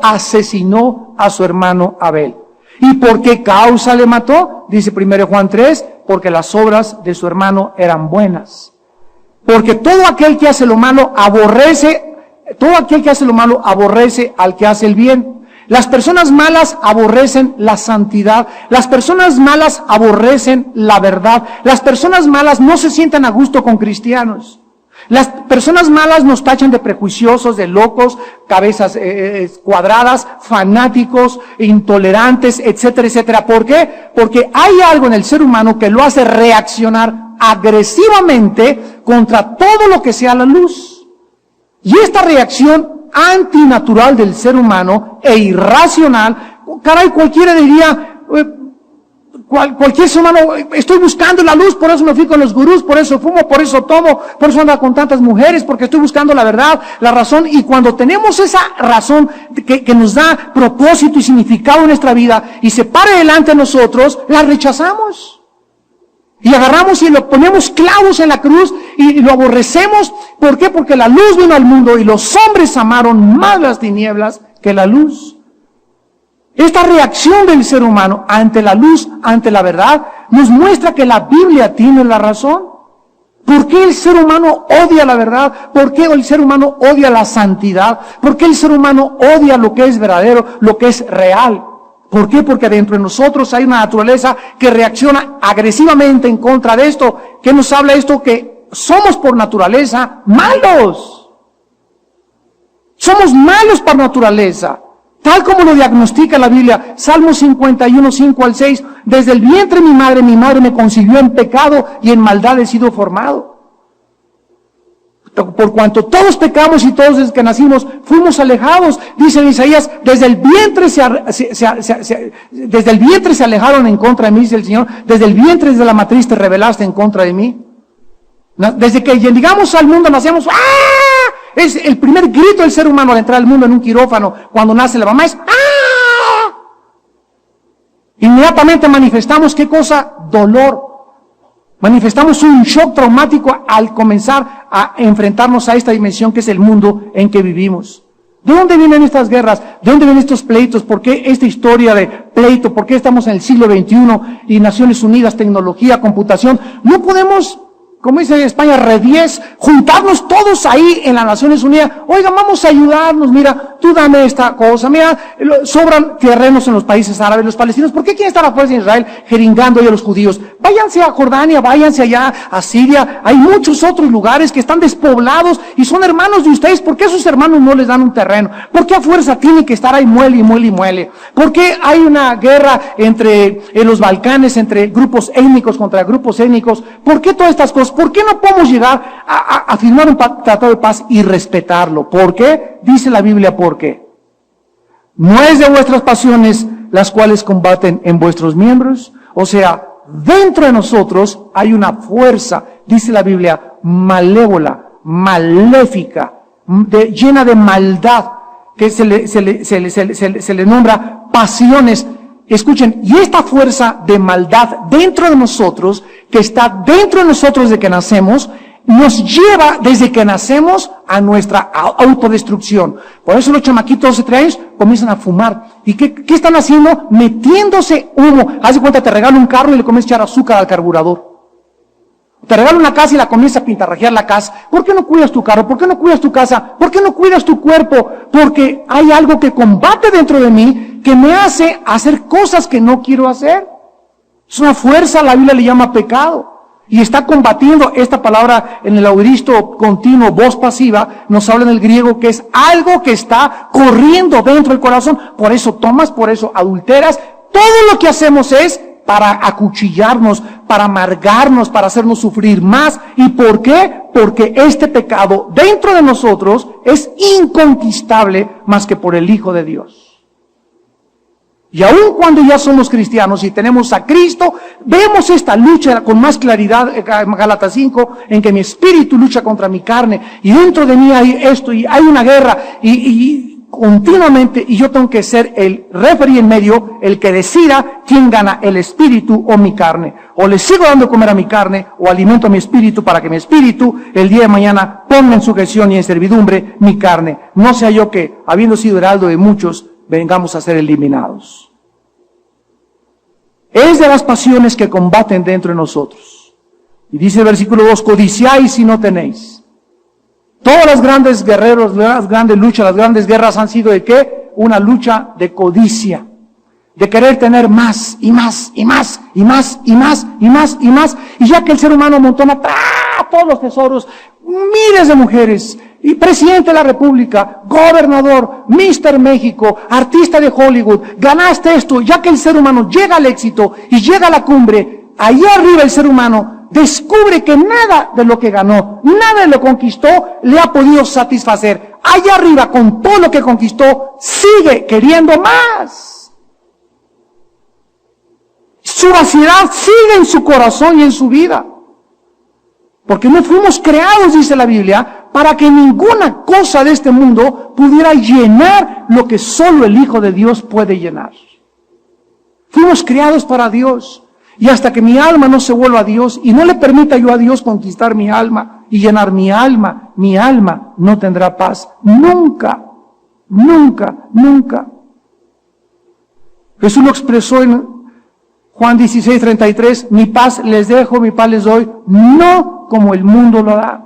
asesinó a su hermano Abel. ¿Y por qué causa le mató? Dice 1 Juan 3, porque las obras de su hermano eran buenas. Porque todo aquel que hace lo malo aborrece al que hace el bien. Las personas malas aborrecen la santidad. Las personas malas aborrecen la verdad. Las personas malas no se sientan a gusto con cristianos. Las personas malas nos tachan de prejuiciosos, de locos, cabezas cuadradas, fanáticos, intolerantes, etcétera, etcétera. ¿Por qué? Porque hay algo en el ser humano que lo hace reaccionar agresivamente contra todo lo que sea la luz. Y esta reacción antinatural del ser humano e irracional, caray, cualquiera diría, cualquier ser humano, estoy buscando la luz, por eso me fui con los gurús, por eso fumo, por eso tomo, por eso ando con tantas mujeres, porque estoy buscando la verdad, la razón. Y cuando tenemos esa razón que nos da propósito y significado en nuestra vida y se para delante de nosotros, la rechazamos. Y agarramos y lo ponemos clavos en la cruz y lo aborrecemos. ¿Por qué? Porque la luz vino al mundo y los hombres amaron más las tinieblas que la luz. Esta reacción del ser humano ante la luz, ante la verdad, nos muestra que la Biblia tiene la razón. ¿Por qué el ser humano odia la verdad? ¿Por qué el ser humano odia la santidad? ¿Por qué el ser humano odia lo que es verdadero, lo que es real? ¿Por qué? Porque dentro de nosotros hay una naturaleza que reacciona agresivamente en contra de esto. ¿Qué nos habla esto? Que somos por naturaleza malos. Somos malos por naturaleza. Tal como lo diagnostica la Biblia, Salmo 51, 5 al 6, desde el vientre mi madre me concibió en pecado y en maldad he sido formado. Por cuanto todos pecamos y todos desde que nacimos fuimos alejados, dice Isaías, desde el vientre se alejaron en contra de mí, dice el Señor, desde el vientre, desde la matriz te rebelaste en contra de mí. Desde que llegamos al mundo nacemos, ¡ah! Es el primer grito del ser humano al entrar al mundo en un quirófano, cuando nace la mamá es ¡ah! Inmediatamente manifestamos, ¿qué cosa? Dolor. Manifestamos un shock traumático al comenzar a enfrentarnos a esta dimensión que es el mundo en que vivimos. ¿De dónde vienen estas guerras? ¿De dónde vienen estos pleitos? ¿Por qué esta historia de pleito? ¿Por qué estamos en el siglo XXI y Naciones Unidas, tecnología, computación? No podemos, como dice en España, juntarnos todos ahí en las Naciones Unidas. Oigan, vamos a ayudarnos, mira, tú dame esta cosa, mira, sobran terrenos en los países árabes, los palestinos, ¿por qué quieren estar afuera de Israel jeringando a los judíos? Váyanse a Jordania, váyanse allá a Siria, hay muchos otros lugares que están despoblados y son hermanos de ustedes, ¿por qué a sus hermanos no les dan un terreno? ¿Por qué a fuerza tienen que estar ahí muele y muele y muele? ¿Por qué hay una guerra en los Balcanes, entre grupos étnicos contra grupos étnicos? ¿Por qué todas estas cosas? ¿Por qué no podemos llegar a firmar un tratado de paz y respetarlo? ¿Por qué? Dice la Biblia, ¿por qué? No es de vuestras pasiones las cuales combaten en vuestros miembros. O sea, dentro de nosotros hay una fuerza, dice la Biblia, malévola, maléfica, llena de maldad, que se le nombra pasiones. Escuchen, y esta fuerza de maldad dentro de nosotros, que está dentro de nosotros desde que nacemos, nos lleva desde que nacemos a nuestra autodestrucción. Por eso los chamaquitos de 13 años comienzan a fumar. ¿Y qué están haciendo? Metiéndose humo. Haz de cuenta, te regalo un carro y le comienzas a echar azúcar al carburador. Te regalo una casa y la comienzas a pintarrajear la casa. ¿Por qué no cuidas tu carro? ¿Por qué no cuidas tu casa? ¿Por qué no cuidas tu cuerpo? Porque hay algo que combate dentro de mí que me hace hacer cosas que no quiero hacer. Es una fuerza, la Biblia le llama pecado. Y está combatiendo esta palabra en el auristo continuo, voz pasiva, nos habla en el griego que es algo que está corriendo dentro del corazón. Por eso tomas, por eso adulteras. Todo lo que hacemos es para acuchillarnos, para amargarnos, para hacernos sufrir más. ¿Y por qué? Porque este pecado dentro de nosotros es inconquistable más que por el Hijo de Dios. Y aun cuando ya somos cristianos y tenemos a Cristo, vemos esta lucha con más claridad, Gálatas 5, en que mi espíritu lucha contra mi carne, y dentro de mí hay esto, y hay una guerra, y continuamente, y yo tengo que ser el referee en medio, el que decida quién gana, el espíritu o mi carne. O le sigo dando de comer a mi carne, o alimento a mi espíritu para que mi espíritu, el día de mañana, ponga en sujeción y en servidumbre mi carne. No sea yo que, habiendo sido heraldo de muchos, vengamos a ser eliminados. Es de las pasiones que combaten dentro de nosotros. Y dice el versículo 2, codiciáis y no tenéis. Todas las grandes guerreros, las grandes luchas, las grandes guerras han sido ¿de qué? Una lucha de codicia. De querer tener más y más y más y más y más y más y más. Y ya que el ser humano amontona todos los tesoros, miles de mujeres, y presidente de la República, gobernador, Mr. México, artista de Hollywood, ganaste esto, ya que el ser humano llega al éxito y llega a la cumbre, allá arriba el ser humano descubre que nada de lo que ganó, nada de lo que conquistó le ha podido satisfacer. Allá arriba, con todo lo que conquistó, sigue queriendo más. Su vaciedad sigue en su corazón y en su vida. Porque no fuimos creados, dice la Biblia, para que ninguna cosa de este mundo pudiera llenar lo que solo el Hijo de Dios puede llenar. Fuimos creados para Dios. Y hasta que mi alma no se vuelva a Dios y no le permita yo a Dios conquistar mi alma y llenar mi alma no tendrá paz. Nunca, nunca, nunca. Jesús lo expresó en Juan 16:33, mi paz les dejo, mi paz les doy, no como el mundo lo da.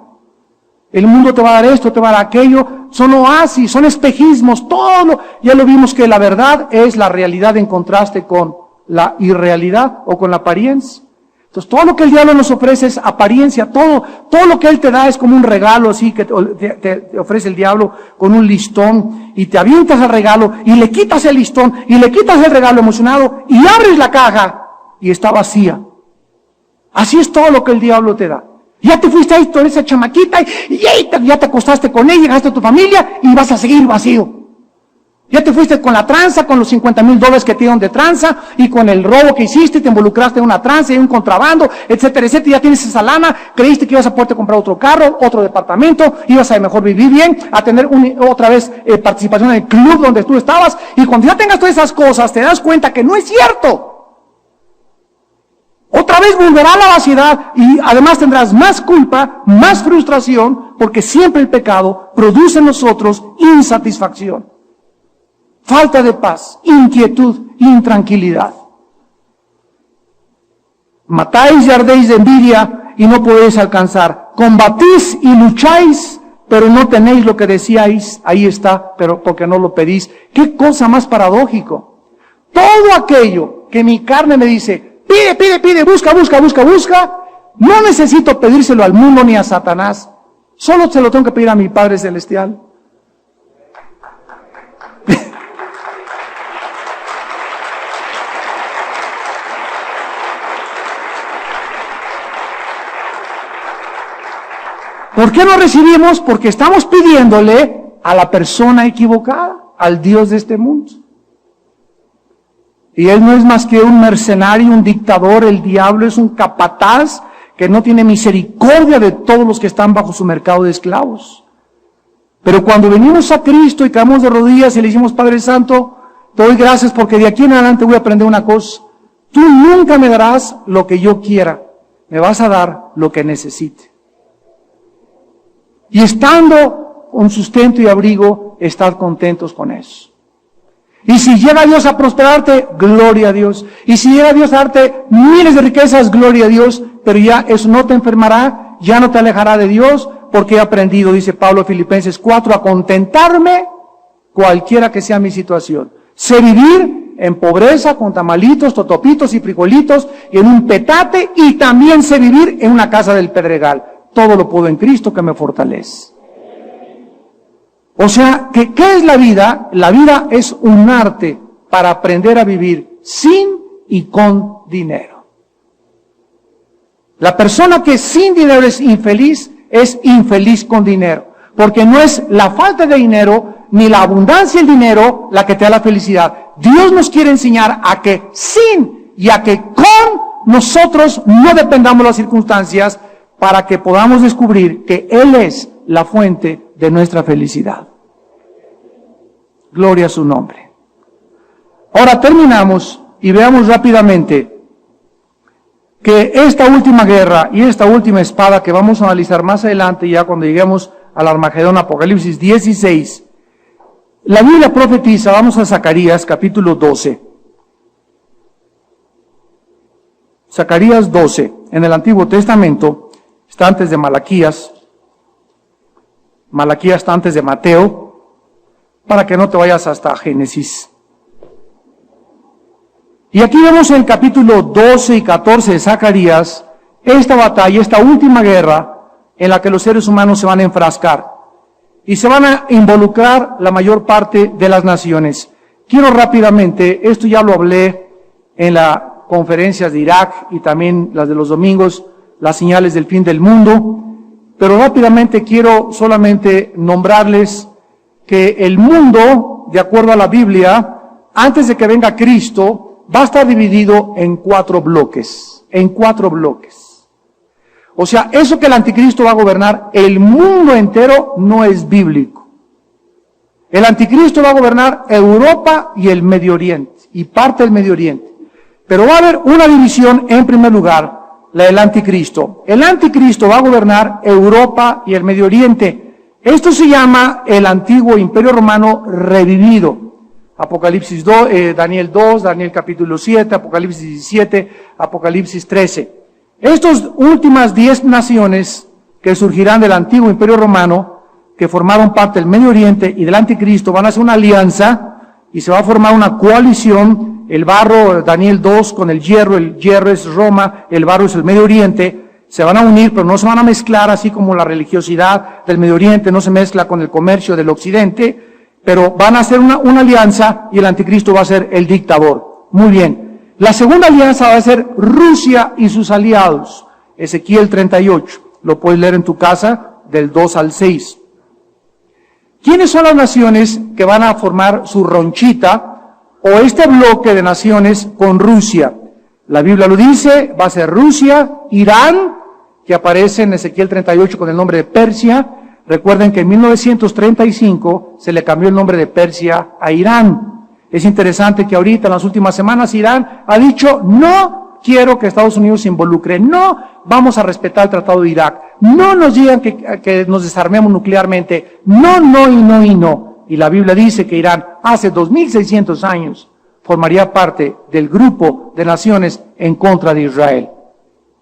El mundo te va a dar esto, te va a dar aquello, son oasis, son espejismos, todo. Ya lo vimos que la verdad es la realidad en contraste con la irrealidad o con la apariencia. Entonces todo lo que el diablo nos ofrece es apariencia, todo lo que él te da es como un regalo así que te ofrece el diablo con un listón y te avientas al regalo y le quitas el listón y le quitas el regalo emocionado y abres la caja y está vacía. Así es todo lo que el diablo te da. Ya te fuiste ahí con esa chamaquita y ya te acostaste con ella, llegaste a tu familia y vas a seguir vacío. Ya te fuiste con la tranza, con los $50,000 que te dieron de tranza y con el robo que hiciste, te involucraste en una tranza y un contrabando, etcétera, etcétera. Ya tienes esa lana, creíste que ibas a poderte comprar otro carro, otro departamento, ibas a mejor vivir bien, a tener otra vez participación en el club donde tú estabas. Y cuando ya tengas todas esas cosas, te das cuenta que no es cierto. Otra vez volverá a la vaciedad y además tendrás más culpa, más frustración, porque siempre el pecado produce en nosotros insatisfacción, falta de paz, inquietud, intranquilidad. Matáis y ardéis de envidia y no podéis alcanzar. Combatís y lucháis, pero no tenéis lo que decíais, ahí está, pero porque no lo pedís. Qué cosa más paradójico. Todo aquello que mi carne me dice, pide, pide, pide, busca, busca, busca, busca, no necesito pedírselo al mundo ni a Satanás, solo se lo tengo que pedir a mi Padre Celestial. ¿Por qué no recibimos? Porque estamos pidiéndole a la persona equivocada, al Dios de este mundo. Y Él no es más que un mercenario, un dictador. El diablo es un capataz que no tiene misericordia de todos los que están bajo su mercado de esclavos. Pero cuando venimos a Cristo y caemos de rodillas y le decimos, Padre Santo, te doy gracias porque de aquí en adelante voy a aprender una cosa. Tú nunca me darás lo que yo quiera, me vas a dar lo que necesite. Y estando con sustento y abrigo, estad contentos con eso. Y si llega Dios a prosperarte, gloria a Dios. Y si llega Dios a darte miles de riquezas, gloria a Dios. Pero ya eso no te enfermará, ya no te alejará de Dios, porque he aprendido, dice Pablo en Filipenses 4, a contentarme cualquiera que sea mi situación. Sé vivir en pobreza, con tamalitos, totopitos y frijolitos, y en un petate, y también sé vivir en una casa del pedregal. Todo lo puedo en Cristo que me fortalece. O sea, ¿qué es la vida? La vida es un arte para aprender a vivir sin y con dinero. La persona que sin dinero es infeliz con dinero. Porque no es la falta de dinero, ni la abundancia del dinero la que te da la felicidad. Dios nos quiere enseñar a que sin y a que con nosotros no dependamos de las circunstancias, para que podamos descubrir que Él es la fuente de nuestra felicidad. Gloria a su nombre. Ahora terminamos y veamos rápidamente que esta última guerra y esta última espada que vamos a analizar más adelante, ya cuando lleguemos al Armagedón, Apocalipsis 16, la Biblia profetiza, vamos a Zacarías capítulo 12. Zacarías 12, en el Antiguo Testamento, está antes de Malaquías. Malaquías está antes de Mateo, para que no te vayas hasta Génesis. Y aquí vemos en el capítulo 12 y 14 de Zacarías, esta batalla, esta última guerra, en la que los seres humanos se van a enfrascar. Y se van a involucrar la mayor parte de las naciones. Quiero rápidamente, esto ya lo hablé en las conferencias de Irak y también las de los domingos, las señales del fin del mundo, pero rápidamente quiero solamente nombrarles que el mundo, de acuerdo a la Biblia, antes de que venga Cristo, va a estar dividido en 4 bloques, O sea, eso que el anticristo va a gobernar el mundo entero no es bíblico. El anticristo va a gobernar Europa y el Medio Oriente, y parte del Medio Oriente. Pero va a haber una división en primer lugar, la del anticristo. El anticristo va a gobernar Europa y el Medio Oriente. Esto se llama el antiguo imperio romano revivido. Apocalipsis 2, Daniel 2, Daniel capítulo 7, Apocalipsis 17, Apocalipsis 13. Estas últimas 10 naciones que surgirán del antiguo imperio romano, que formaron parte del Medio Oriente y del anticristo, van a hacer una alianza y se va a formar una coalición. El barro, Daniel 2, con el hierro es Roma, el barro es el Medio Oriente, se van a unir, pero no se van a mezclar, así como la religiosidad del Medio Oriente no se mezcla con el comercio del Occidente, pero van a hacer una alianza y el anticristo va a ser el dictador. Muy bien. La segunda alianza va a ser Rusia y sus aliados. Ezequiel 38, lo puedes leer en tu casa, del 2 al 6. ¿Quiénes son las naciones que van a formar su ronchita o este bloque de naciones con Rusia? La Biblia lo dice, va a ser Rusia, Irán, que aparece en Ezequiel 38 con el nombre de Persia. Recuerden que en 1935 se le cambió el nombre de Persia a Irán. Es interesante que ahorita, en las últimas semanas, Irán ha dicho, no quiero que Estados Unidos se involucre, no vamos a respetar el Tratado de Irak, no nos digan que nos desarmemos nuclearmente, no, no y no y no. Y la Biblia dice que Irán hace 2600 años formaría parte del grupo de naciones en contra de Israel.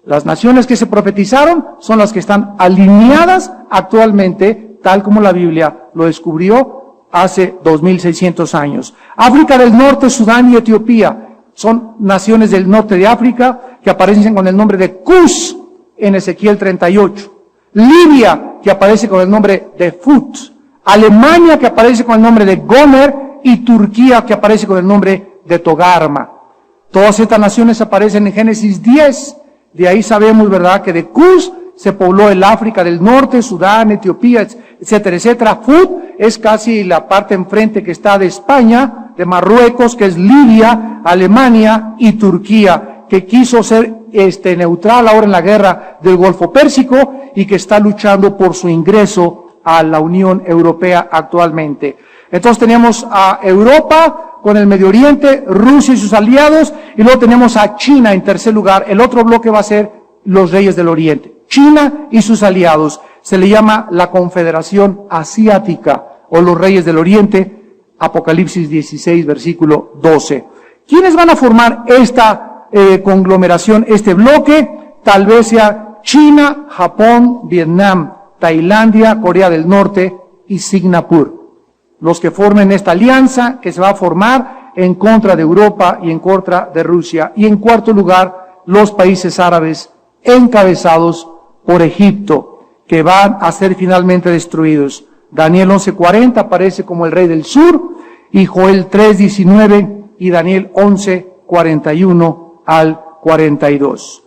Las naciones que se profetizaron son las que están alineadas actualmente tal como la Biblia lo descubrió hace 2600 años. África del Norte, Sudán y Etiopía son naciones del norte de África que aparecen con el nombre de Cus en Ezequiel 38. Libia, que aparece con el nombre de Fut. Alemania, que aparece con el nombre de Gomer, y Turquía, que aparece con el nombre de Togarma. Todas estas naciones aparecen en Génesis 10. De ahí sabemos, ¿verdad?, que de Cus se pobló el África del Norte, Sudán, Etiopía, etcétera, etcétera. Fut es casi la parte enfrente que está de España, de Marruecos, que es Libia, Alemania y Turquía, que quiso ser neutral ahora en la guerra del Golfo Pérsico y que está luchando por su ingreso a la Unión Europea actualmente. Entonces tenemos a Europa con el Medio Oriente, Rusia y sus aliados, y luego tenemos a China en tercer lugar. El otro bloque va a ser los reyes del Oriente. China y sus aliados. Se le llama la Confederación Asiática o los reyes del Oriente, Apocalipsis 16, versículo 12. ¿Quiénes van a formar esta conglomeración, este bloque? Tal vez sea China, Japón, Vietnam, Tailandia, Corea del Norte y Singapur. Los que formen esta alianza que se va a formar en contra de Europa y en contra de Rusia. Y en cuarto lugar, los países árabes encabezados por Egipto, que van a ser finalmente destruidos. Daniel 11:40 aparece como el rey del sur, y Joel 3:19 y Daniel 11:41 al 42.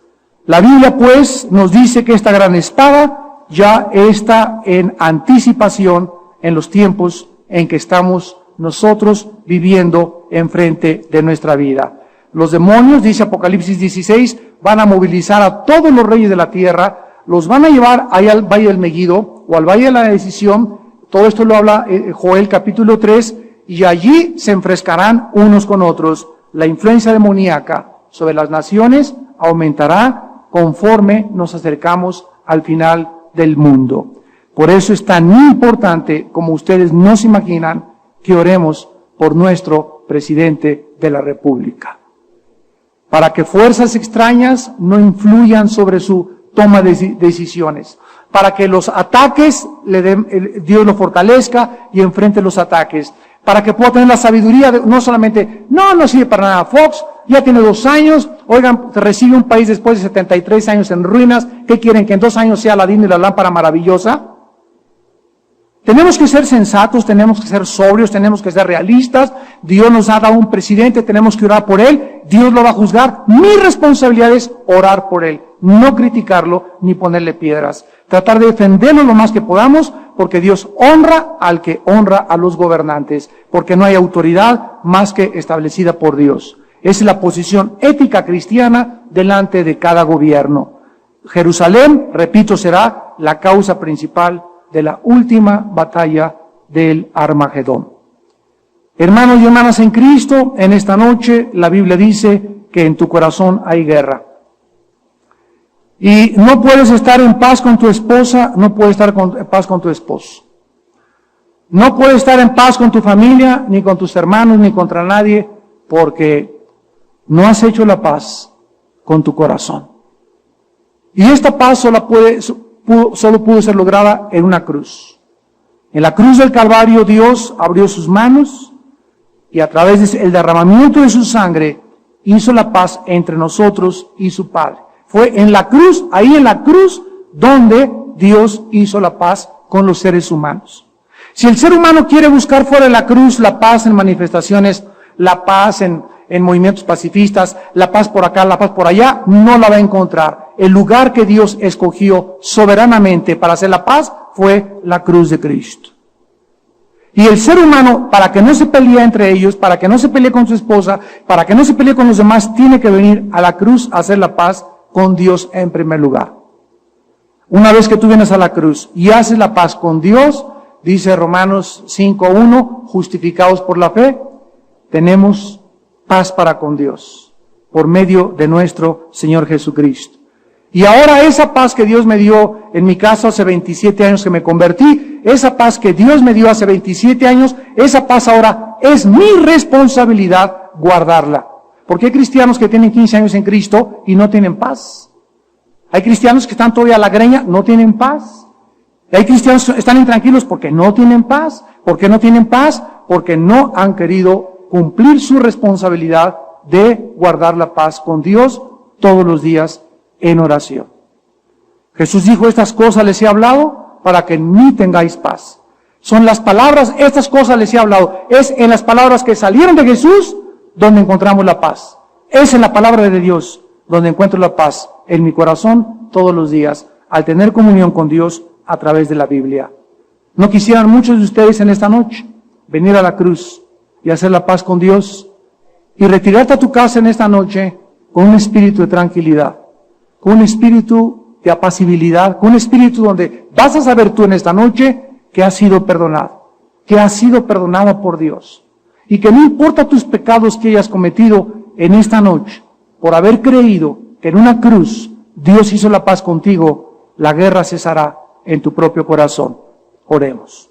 La Biblia, pues, nos dice que esta gran espada ya está en anticipación en los tiempos en que estamos nosotros viviendo enfrente de nuestra vida. Los demonios, dice Apocalipsis 16, van a movilizar a todos los reyes de la tierra, los van a llevar ahí al Valle del Megiddo o al Valle de la Decisión. Todo esto lo habla Joel capítulo 3, y allí se enfrescarán unos con otros. La influencia demoníaca sobre las naciones aumentará conforme nos acercamos al final del mundo. Por eso es tan importante, como ustedes no se imaginan, que oremos por nuestro presidente de la República, para que fuerzas extrañas no influyan sobre su toma de decisiones, para que los ataques Dios lo fortalezca y enfrente los ataques, para que pueda tener la sabiduría de no solamente, no sirve para nada Fox, ya tiene 2 años, oigan, recibe un país después de 73 años en ruinas, ¿qué quieren? ¿Que en 2 años sea Aladín y la lámpara maravillosa? Tenemos que ser sensatos, tenemos que ser sobrios, tenemos que ser realistas. Dios nos ha dado un presidente, tenemos que orar por él, Dios lo va a juzgar. Mi responsabilidad es orar por él, no criticarlo ni ponerle piedras. Tratar de defenderlo lo más que podamos, porque Dios honra al que honra a los gobernantes, porque no hay autoridad más que establecida por Dios. Esa es la posición ética cristiana delante de cada gobierno. Jerusalén, repito, será la causa principal de la última batalla del Armagedón. Hermanos y hermanas en Cristo, en esta noche la Biblia dice que en tu corazón hay guerra. Y no puedes estar en paz con tu esposa, no puedes estar en paz con tu esposo. No puedes estar en paz con tu familia, ni con tus hermanos, ni contra nadie, porque no has hecho la paz con tu corazón. Y esta paz solo pudo ser lograda en una cruz. En la cruz del Calvario Dios abrió sus manos y a través del derramamiento de su sangre hizo la paz entre nosotros y su Padre. Fue en la cruz, ahí en la cruz, donde Dios hizo la paz con los seres humanos. Si el ser humano quiere buscar fuera de la cruz la paz en manifestaciones, la paz en movimientos pacifistas, la paz por acá, la paz por allá, no la va a encontrar. El lugar que Dios escogió soberanamente para hacer la paz fue la cruz de Cristo. Y el ser humano, para que no se pelee entre ellos, para que no se pelee con su esposa, para que no se pelee con los demás, tiene que venir a la cruz a hacer la paz con Dios en primer lugar. Una vez que tú vienes a la cruz y haces la paz con Dios, dice Romanos 5:1, justificados por la fe, tenemos paz para con Dios, por medio de nuestro Señor Jesucristo. Y ahora esa paz que Dios me dio en mi caso hace 27 años que me convertí, esa paz que Dios me dio hace 27 años, esa paz ahora es mi responsabilidad guardarla. Porque hay cristianos que tienen 15 años en Cristo y no tienen paz. Hay cristianos que están todavía a la greña, no tienen paz. Y hay cristianos que están intranquilos porque no tienen paz. ¿Por qué no tienen paz? Porque no han querido cumplir su responsabilidad de guardar la paz con Dios todos los días en oración. Jesús dijo, estas cosas les he hablado para que en mí tengáis paz. Son las palabras, estas cosas les he hablado. Es en las palabras que salieron de Jesús donde encontramos la paz. Es en la palabra de Dios donde encuentro la paz en mi corazón todos los días, al tener comunión con Dios a través de la Biblia. ¿No quisieran muchos de ustedes en esta noche venir a la cruz y hacer la paz con Dios y retirarte a tu casa en esta noche con un espíritu de tranquilidad, con un espíritu de apacibilidad, con un espíritu donde vas a saber tú en esta noche que has sido perdonado, que has sido perdonada por Dios y que no importa tus pecados que hayas cometido en esta noche, por haber creído que en una cruz Dios hizo la paz contigo, la guerra cesará en tu propio corazón. Oremos.